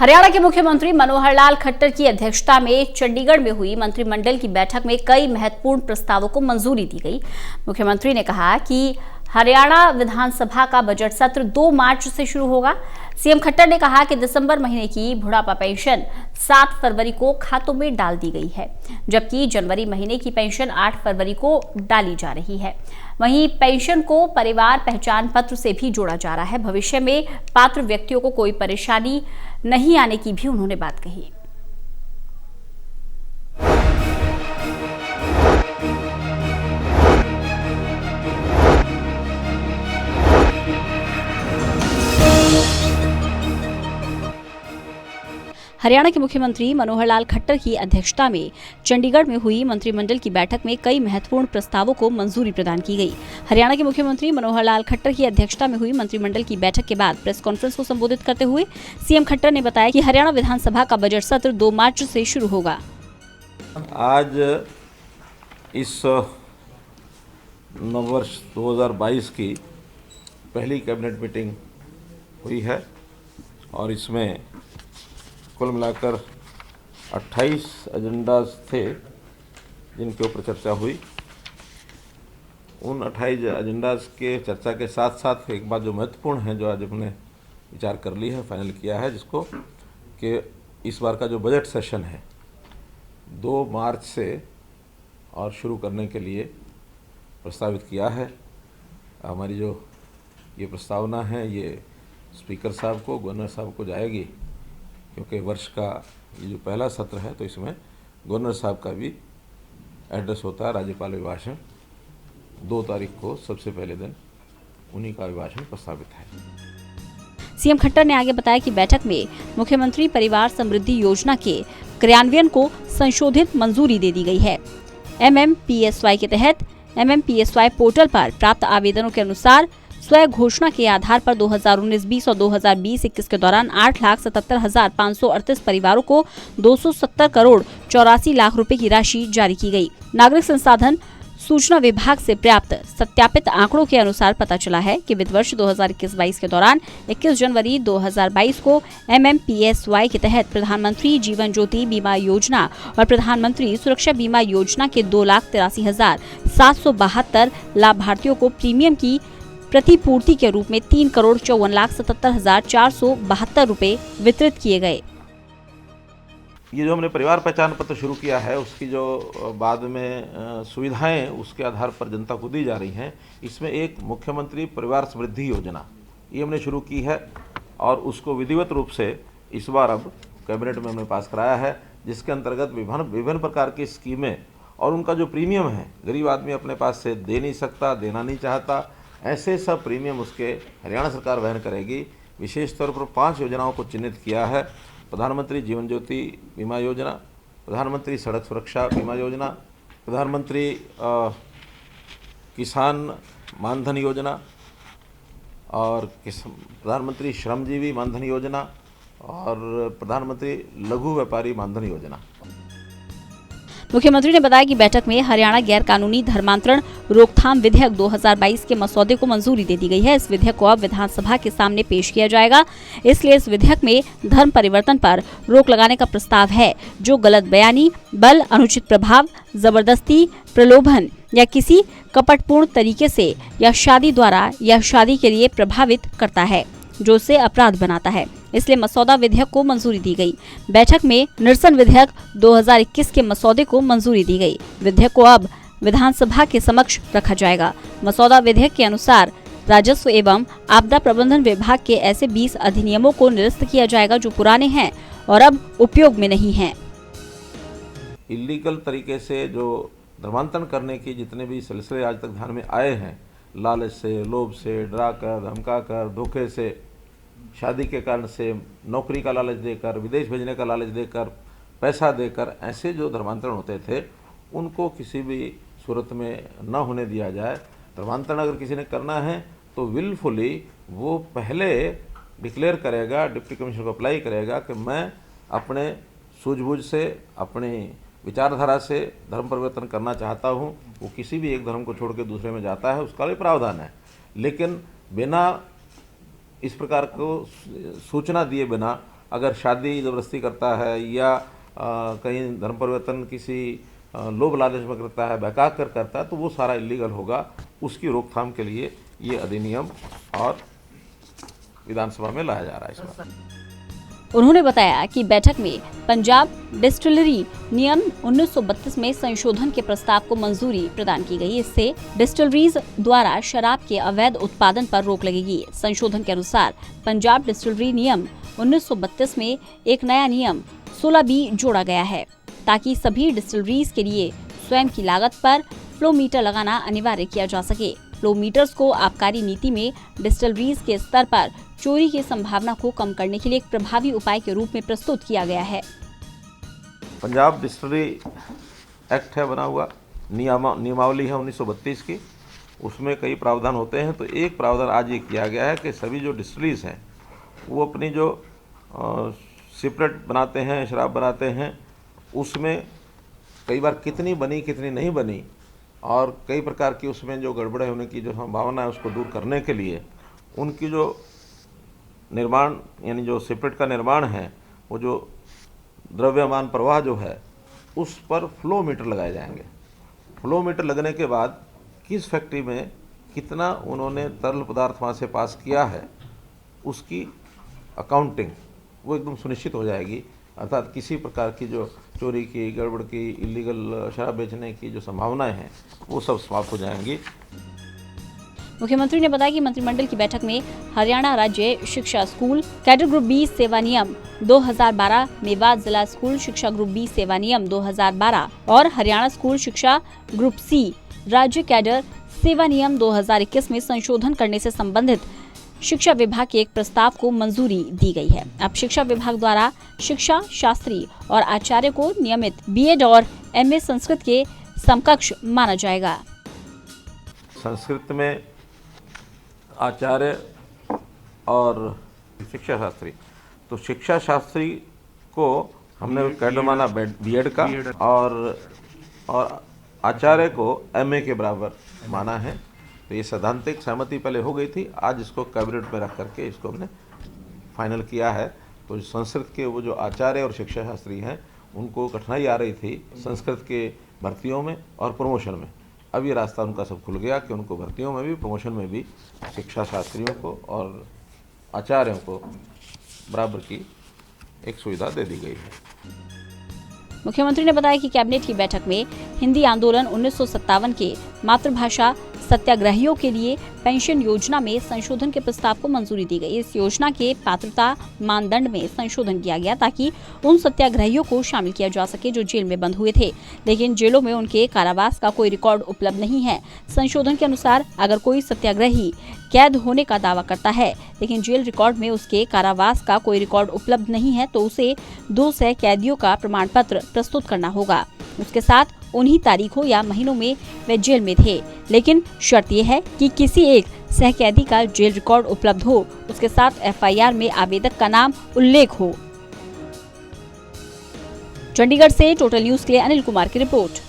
हरियाणा के मुख्यमंत्री मनोहर लाल खट्टर की अध्यक्षता में चंडीगढ़ में हुई मंत्रिमंडल की बैठक में कई महत्वपूर्ण प्रस्तावों को मंजूरी दी गई। मुख्यमंत्री ने कहा कि हरियाणा विधानसभा का बजट सत्र 2 मार्च से शुरू होगा। सीएम खट्टर ने कहा कि दिसंबर महीने की बुढ़ापा पेंशन 7 फरवरी को खातों में डाल दी गई है, जबकि जनवरी महीने की पेंशन 8 फरवरी को डाली जा रही है। वहीं पेंशन को परिवार पहचान पत्र से भी जोड़ा जा रहा है। भविष्य में पात्र व्यक्तियों को कोई परेशानी नहीं आने की भी उन्होंने बात कही। हरियाणा के मुख्यमंत्री मनोहर लाल खट्टर की अध्यक्षता में चंडीगढ़ में हुई मंत्रिमंडल की बैठक में कई महत्वपूर्ण प्रस्तावों को मंजूरी प्रदान की गई। हरियाणा के मुख्यमंत्री मनोहर लाल खट्टर की अध्यक्षता में हुई मंत्रिमंडल की बैठक के बाद प्रेस कॉन्फ्रेंस को संबोधित करते हुए सीएम खट्टर ने बताया कि हरियाणा विधानसभा का बजट सत्र 2 मार्च से शुरू होगा। आज इस नववर्ष 2022 की पहली कैबिनेट मीटिंग हुई है और इसमें कुल मिलाकर 28 एजेंडाज थे जिनके ऊपर चर्चा हुई। उन 28 एजेंडाज के चर्चा के साथ साथ एक बात जो महत्वपूर्ण है, जो आज हमने विचार कर ली है, फाइनल किया है, जिसको कि इस बार का जो बजट सेशन है 2 मार्च से और शुरू करने के लिए प्रस्तावित किया है। हमारी जो ये प्रस्तावना है ये स्पीकर साहब को, गवर्नर साहब को जाएगी, क्योंकि वर्ष का ये जो पहला सत्र है तो इसमें गवर्नर साहब का भी एड्रेस होता है। राज्यपाल अभिभाषण 2 तारीख को सबसे पहले दिन उन्हीं का अभिभाषण प्रस्तावित है। सीएम खट्टर ने आगे बताया कि बैठक में मुख्यमंत्री परिवार समृद्धि योजना के क्रियान्वयन को संशोधित मंजूरी दे दी गई है। MMPSY के तहत MMPSY पोर्टल पर प्राप्त आवेदनों के अनुसार स्वयं घोषणा के आधार पर 2019-20 और 2020-21 के दौरान 8,77,538 परिवारों को 270 करोड़ 84 लाख रुपए की राशि जारी की गई। नागरिक संसाधन सूचना विभाग से प्राप्त सत्यापित आंकड़ों के अनुसार पता चला है कि वित्त वर्ष 2021-22 के दौरान 21 जनवरी 2022 को MMPSY के तहत प्रधानमंत्री जीवन ज्योति बीमा योजना और प्रधानमंत्री सुरक्षा बीमा योजना के 2,83,772 लाभार्थियों को प्रीमियम की प्रतिपूर्ति के रूप में 3,54,77,472 रुपए वितरित किए गए। ये जो हमने परिवार पहचान पत्र शुरू किया है उसकी जो बाद में सुविधाएं उसके आधार पर जनता को दी जा रही हैं, इसमें एक मुख्यमंत्री परिवार समृद्धि योजना ये हमने शुरू की है और उसको विधिवत रूप से इस बार अब कैबिनेट में हमने पास कराया है, जिसके अंतर्गत विभिन्न प्रकार की स्कीमें और उनका जो प्रीमियम है, गरीब आदमी अपने पास से दे नहीं सकता, देना नहीं चाहता, ऐसे सब प्रीमियम उसके हरियाणा सरकार वहन करेगी। विशेष तौर पर 5 योजनाओं को चिन्हित किया है। प्रधानमंत्री जीवन ज्योति बीमा योजना, प्रधानमंत्री सड़क सुरक्षा बीमा योजना, प्रधानमंत्री किसान मानधन योजना और प्रधानमंत्री श्रमजीवी मानधन योजना और प्रधानमंत्री लघु व्यापारी मानधन योजना। मुख्यमंत्री ने बताया कि बैठक में हरियाणा गैर कानूनी धर्मांतरण रोकथाम विधेयक 2022 के मसौदे को मंजूरी दे दी गई है। इस विधेयक को अब विधानसभा के सामने पेश किया जाएगा। इसलिए इस विधेयक में धर्म परिवर्तन पर रोक लगाने का प्रस्ताव है, जो गलत बयानी, बल, अनुचित प्रभाव, जबरदस्ती, प्रलोभन या किसी कपटपूर्ण तरीके से या शादी द्वारा या शादी के लिए प्रभावित करता है, जो उसे अपराध बनाता है। इसलिए मसौदा विधेयक को मंजूरी दी गई। बैठक में निरसन विधेयक 2021 के मसौदे को मंजूरी दी गई। विधेयक को अब विधानसभा के समक्ष रखा जाएगा। मसौदा विधेयक के अनुसार राजस्व एवं आपदा प्रबंधन विभाग के ऐसे 20 अधिनियमों को निरस्त किया जाएगा जो पुराने हैं और अब उपयोग में नहीं हैं। इलीगल तरीके से जो धर्मांतरण करने की जितने भी सिलसिले आज तक ध्यान में आए हैं, लालच से, लोभ से, डरा कर, धमका कर, धोखे से, शादी के कारण से, नौकरी का लालच देकर, विदेश भेजने का लालच देकर, पैसा देकर, ऐसे जो धर्मांतरण होते थे उनको किसी भी सूरत में न होने दिया जाए। धर्मांतरण अगर किसी ने करना है तो विलफुली वो पहले डिक्लेयर करेगा, डिप्टी कमिश्नर को अप्लाई करेगा कि मैं अपने सूझबूझ से, अपनी विचारधारा से धर्म परिवर्तन करना चाहता हूँ। वो किसी भी एक धर्म को छोड़ के दूसरे में जाता है, उसका भी प्रावधान है, लेकिन बिना इस प्रकार को सूचना दिए बिना अगर शादी ज़बरदस्ती करता है या कहीं धर्म परिवर्तन किसी लोभ लालच में करता है, बहका कर करता है, तो वो सारा इलीगल होगा। उसकी रोकथाम के लिए ये अधिनियम और विधानसभा में लाया जा रहा है इस बार। उन्होंने बताया कि बैठक में पंजाब डिस्टिलरी नियम 1932 में संशोधन के प्रस्ताव को मंजूरी प्रदान की गई। इससे डिस्टिलरीज द्वारा शराब के अवैध उत्पादन पर रोक लगेगी। संशोधन के अनुसार पंजाब डिस्टिलरी नियम 1932 में एक नया नियम 16B जोड़ा गया है, ताकि सभी डिस्टिलरीज के लिए स्वयं की लागत पर फ्लो मीटर लगाना अनिवार्य किया जा सके। फ्लो मीटर्स को आबकारी नीति में डिस्टिलरीज के स्तर पर चोरी की संभावना को कम करने के लिए एक प्रभावी उपाय के रूप में प्रस्तुत किया गया है। पंजाब डिस्टिलरी एक्ट है बना हुआ, नियमावली है 1932 की, उसमें कई प्रावधान होते हैं। तो एक प्रावधान आज ये किया गया है कि सभी जो डिस्टिलरीज हैं वो अपनी जो सिपरेट बनाते हैं, शराब बनाते हैं, उसमें कई बार कितनी बनी कितनी नहीं बनी और कई प्रकार की उसमें जो गड़बड़े होने की जो संभावना है उसको दूर करने के लिए उनकी जो निर्माण यानी जो सिपरेट का निर्माण है, वो जो द्रव्यमान प्रवाह जो है उस पर फ्लो मीटर लगाए जाएंगे। फ्लो मीटर लगने के बाद किस फैक्ट्री में कितना उन्होंने तरल पदार्थ वहाँ से पास किया है उसकी अकाउंटिंग वो एकदम सुनिश्चित हो जाएगी। अर्थात किसी प्रकार की जो चोरी की, गड़बड़ की, इलीगल शराब बेचने की जो संभावनाएं हैं वो सब समाप्त हो जाएंगी। मुख्यमंत्री ने बताया कि मंत्रिमंडल की बैठक में हरियाणा राज्य शिक्षा स्कूल कैडर ग्रुप बी सेवा नियम 2012, मेवात जिला स्कूल शिक्षा ग्रुप बी सेवा नियम 2012 और हरियाणा स्कूल शिक्षा ग्रुप सी राज्य कैडर सेवा नियम 2021 में संशोधन करने से संबंधित शिक्षा विभाग के एक प्रस्ताव को मंजूरी दी गई है। अब शिक्षा विभाग द्वारा शिक्षा शास्त्री और आचार्य को नियमित बीएड और एमए संस्कृत के समकक्ष माना जाएगा। संस्कृत में आचार्य और शिक्षा शास्त्री, तो शिक्षा शास्त्री को हमने कैडर माना बीएड का और आचार्य को एमए के बराबर माना है। तो ये सैद्धांतिक सहमति पहले हो गई थी, आज इसको कैबिनेट में रख करके इसको हमने फाइनल किया है। तो संस्कृत के वो जो आचार्य और शिक्षा शास्त्री हैं उनको कठिनाई आ रही थी संस्कृत के भर्तियों में और प्रमोशन में। अब ये रास्ता उनका सब खुल गया कि उनको भर्तियों में भी, प्रमोशन में भी शिक्षा शास्त्रियों को और आचार्यों को बराबर की एक सुविधा दे दी गई है। मुख्यमंत्री ने बताया कि कैबिनेट की बैठक में हिंदी आंदोलन 1957 के मातृभाषा सत्याग्रहियों के लिए पेंशन योजना में संशोधन के प्रस्ताव को मंजूरी दी गई। इस योजना के पात्रता मानदंड में संशोधन किया गया ताकि उन सत्याग्रहियों को शामिल किया जा सके जो जेल में बंद हुए थे, लेकिन जेलों में उनके कारावास का कोई रिकॉर्ड उपलब्ध नहीं है। संशोधन के अनुसार अगर कोई सत्याग्रही कैद होने का दावा करता है लेकिन जेल रिकॉर्ड में उसके कारावास का कोई रिकॉर्ड उपलब्ध नहीं है तो उसे 2 सह कैदियों का प्रमाण पत्र प्रस्तुत करना होगा। उसके साथ उन्हीं तारीखों या महीनों में वे जेल में थे, लेकिन शर्त यह है कि किसी एक सहकैदी का जेल रिकॉर्ड उपलब्ध हो, उसके साथ एफआईआर में आवेदक का नाम उल्लेख हो। चंडीगढ़ से टोटल न्यूज के लिए अनिल कुमार की रिपोर्ट।